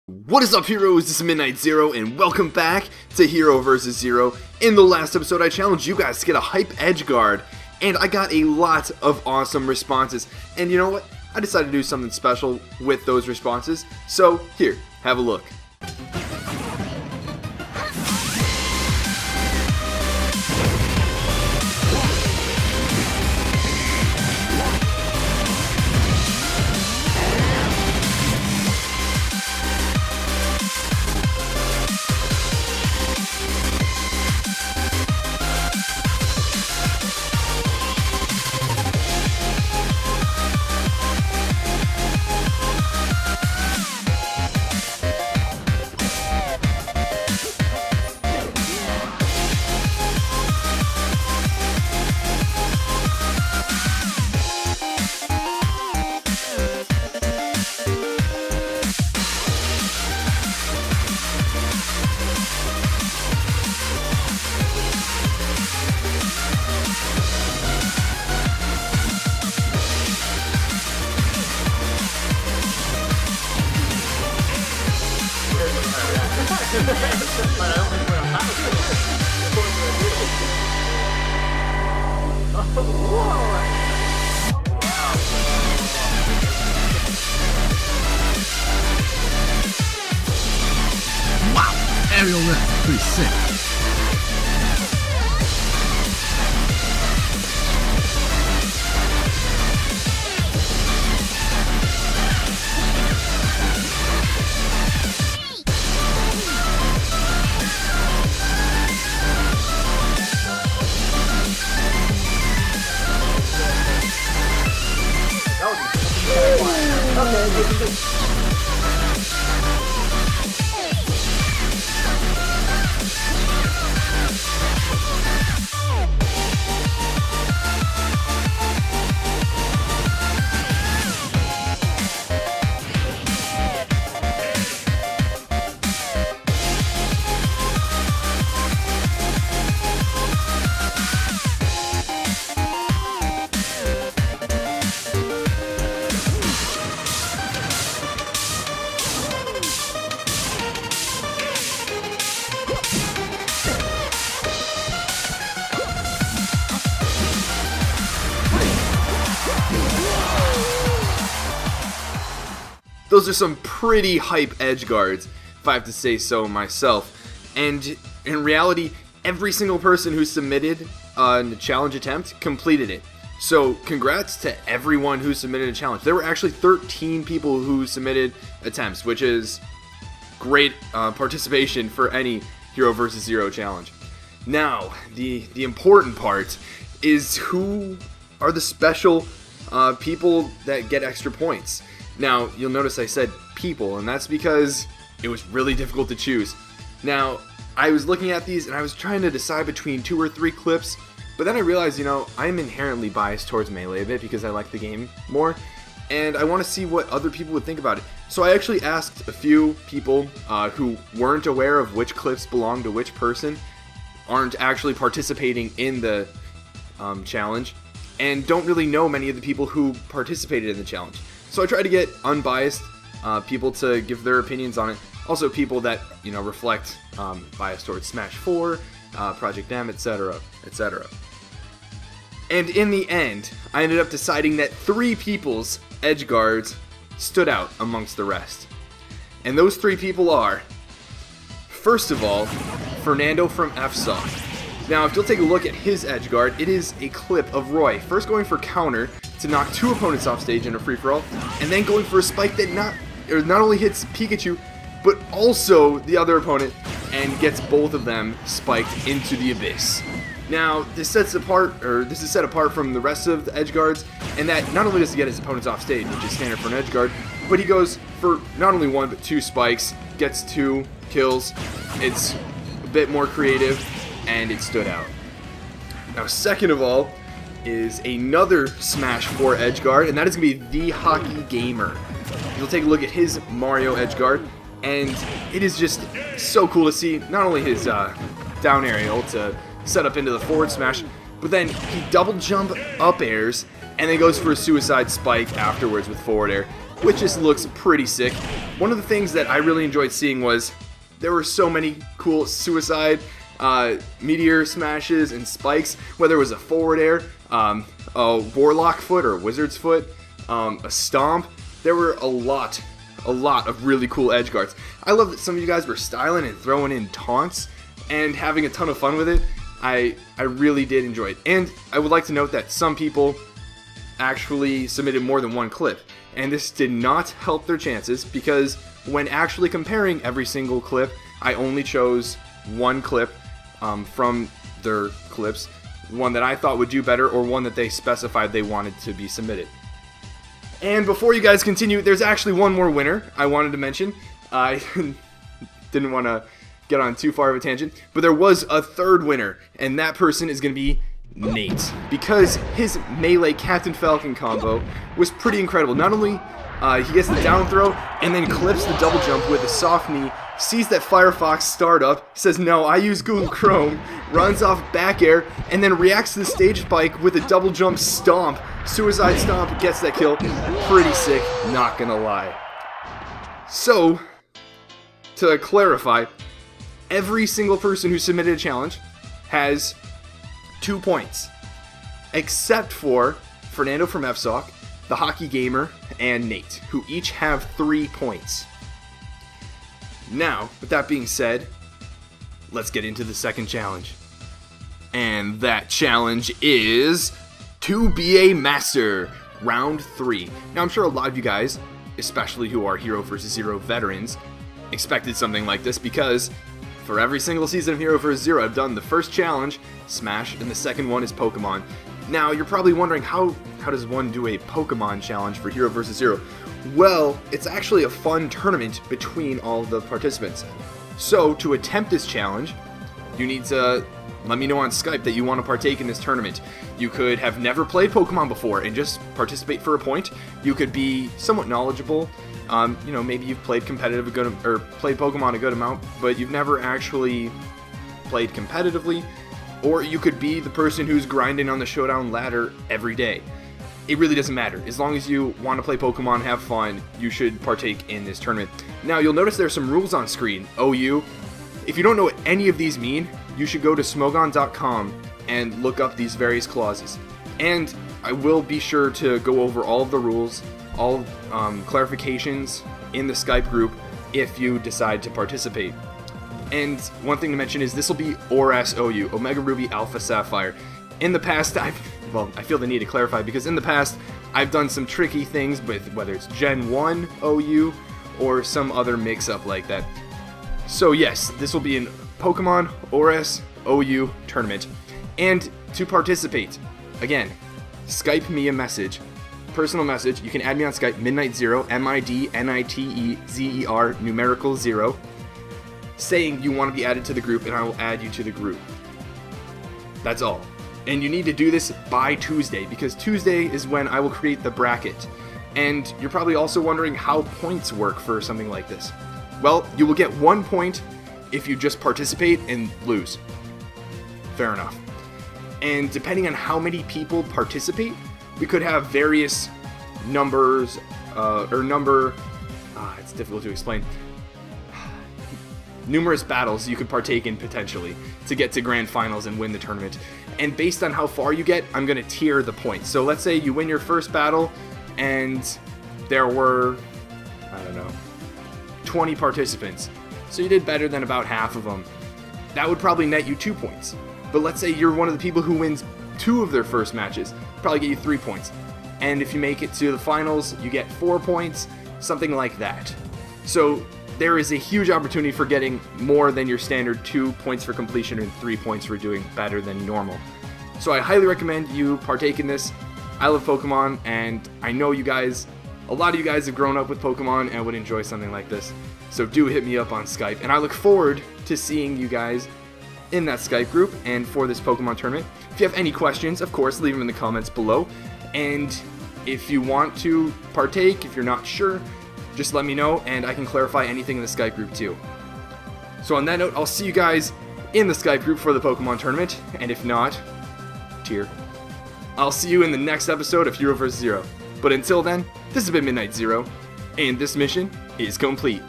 What is up, heroes? This is Midnight Zero, and welcome back to Hero vs. Zero. In the last episode, I challenged you guys to get a hype edge guard, and I got a lot of awesome responses. And you know what? I decided to do something special with those responses. So, here, have a look. Wow, aerial lift, pretty sick. Those are some pretty hype edge guards, if I have to say so myself. And in reality, every single person who submitted a challenge attempt completed it. So congrats to everyone who submitted a challenge. There were actually 13 people who submitted attempts, which is great participation for any Hero vs. Zero challenge. Now, the important part is who are the special people that get extra points. Now, you'll notice I said people, and that's because it was really difficult to choose. Now, I was looking at these and I was trying to decide between 2 or 3 clips, but then I realized, you know, I'm inherently biased towards Melee a bit because I like the game more, and I want to see what other people would think about it. So I actually asked a few people who weren't aware of which clips belong to which person, aren't actually participating in the challenge, and don't really know many of the people who participated in the challenge. So I tried to get unbiased people to give their opinions on it. Also people that, you know, reflect bias towards Smash 4, Project M, etc., etc. And in the end, I ended up deciding that 3 people's edge guards stood out amongst the rest. And those 3 people are, first of all, Fernando from FSOC. Now, if you'll take a look at his edge guard, it is a clip of Roy first going for counter to knock 2 opponents off stage in a free-for-all, and then going for a spike that not only hits Pikachu, but also the other opponent, and gets both of them spiked into the abyss. Now, this is set apart from the rest of the edge guards, and that not only does he get his opponents off stage, which is standard for an edge guard, but he goes for not only 1 but 2 spikes, gets 2 kills. It's a bit more creative, and it stood out. Now, second of all is another Smash 4 edge guard, and that is going to be the Hockey Gamer. You'll take a look at his Mario edge guard, and it is just so cool to see not only his down aerial to set up into the forward smash, but then he double jump up airs and then goes for a suicide spike afterwards with forward air. which just looks pretty sick. One of the things that I really enjoyed seeing was there were so many cool suicide, meteor smashes, and spikes, whether it was a forward air, a warlock foot or a wizard's foot, a stomp. There were a lot of really cool edge guards. I love that some of you guys were styling and throwing in taunts and having a ton of fun with it. I really did enjoy it. And I would like to note that some people actually submitted more than one clip, and this did not help their chances, because when actually comparing every single clip, I only chose one clip from their clips, one that I thought would do better or one that they specified they wanted to be submitted. And before you guys continue, there's actually one more winner I wanted to mention. I didn't want to get on too far of a tangent, but there was a third winner, and that person is going to be Nate, because his melee Captain Falcon combo was pretty incredible. Not only he gets the down throw and then clips the double jump with a soft knee, sees that Firefox start up, says no, I use Google Chrome, runs off back air, and then reacts to the stage spike with a double jump stomp, suicide stomp, gets that kill. Pretty sick, not gonna lie. So, to clarify, every single person who submitted a challenge has 2 points, except for Fernando from FSOC, the Hockey Gamer, and Nate, who each have 3 points. Now, with that being said, let's get into the second challenge. And that challenge is to be a master, round 3. Now, I'm sure a lot of you guys, especially who are Hero vs. Zero veterans, expected something like this, because for every single season of Hero vs. Zero, I've done the first challenge, Smash, and the second one is Pokemon. Now, you're probably wondering, how does one do a Pokemon challenge for Hero vs. Zero? Well, it's actually a fun tournament between all the participants. So, to attempt this challenge, you need to let me know on Skype that you want to partake in this tournament. You could have never played Pokemon before and just participate for a point. You could be somewhat knowledgeable. You know, maybe you've played competitive or played Pokemon a good amount, but you've never actually played competitively. Or you could be the person who's grinding on the showdown ladder every day. It really doesn't matter. As long as you want to play Pokemon, have fun, you should partake in this tournament. Now, you'll notice there's some rules on screen. OU. If you don't know what any of these mean, you should go to smogon.com and look up these various clauses. And I will be sure to go over all of the rules, all clarifications in the Skype group if you decide to participate. And one thing to mention is this will be ORAS-OU, Omega Ruby Alpha Sapphire. In the past, I feel the need to clarify, because in the past, I've done some tricky things with whether it's Gen 1 OU or some other mix-up like that. So yes, this will be an Pokemon ORAS-OU tournament. And to participate, again, Skype me a message, personal message. You can add me on Skype, Midnight0, MIDNITEZER, numerical 0, saying you want to be added to the group, and I will add you to the group. That's all. And you need to do this by Tuesday, because Tuesday is when I will create the bracket. And you're probably also wondering how points work for something like this. Well, you will get 1 point if you just participate and lose. Fair enough. And depending on how many people participate, we could have various numbers, it's difficult to explain. Numerous battles you could partake in potentially to get to grand finals and win the tournament. And based on how far you get, I'm going to tier the points. So let's say you win your first battle and there were, I don't know, 20 participants. So you did better than about half of them. That would probably net you 2 points. But let's say you're one of the people who wins 2 of their first matches. Probably get you 3 points. And if you make it to the finals, you get 4 points, something like that. So there is a huge opportunity for getting more than your standard 2 points for completion and 3 points for doing better than normal. So I highly recommend you partake in this. I love Pokemon, and I know you guys, a lot of you guys have grown up with Pokemon and would enjoy something like this. So do hit me up on Skype, and I look forward to seeing you guys in that Skype group and for this Pokemon tournament. If you have any questions, of course, leave them in the comments below. And if you want to partake, if you're not sure, just let me know, and I can clarify anything in the Skype group too. So on that note, I'll see you guys in the Skype group for the Pokemon tournament, and if not, tier. I'll see you in the next episode of Hero vs. Zero. But until then, this has been Midnight0. And this mission is complete.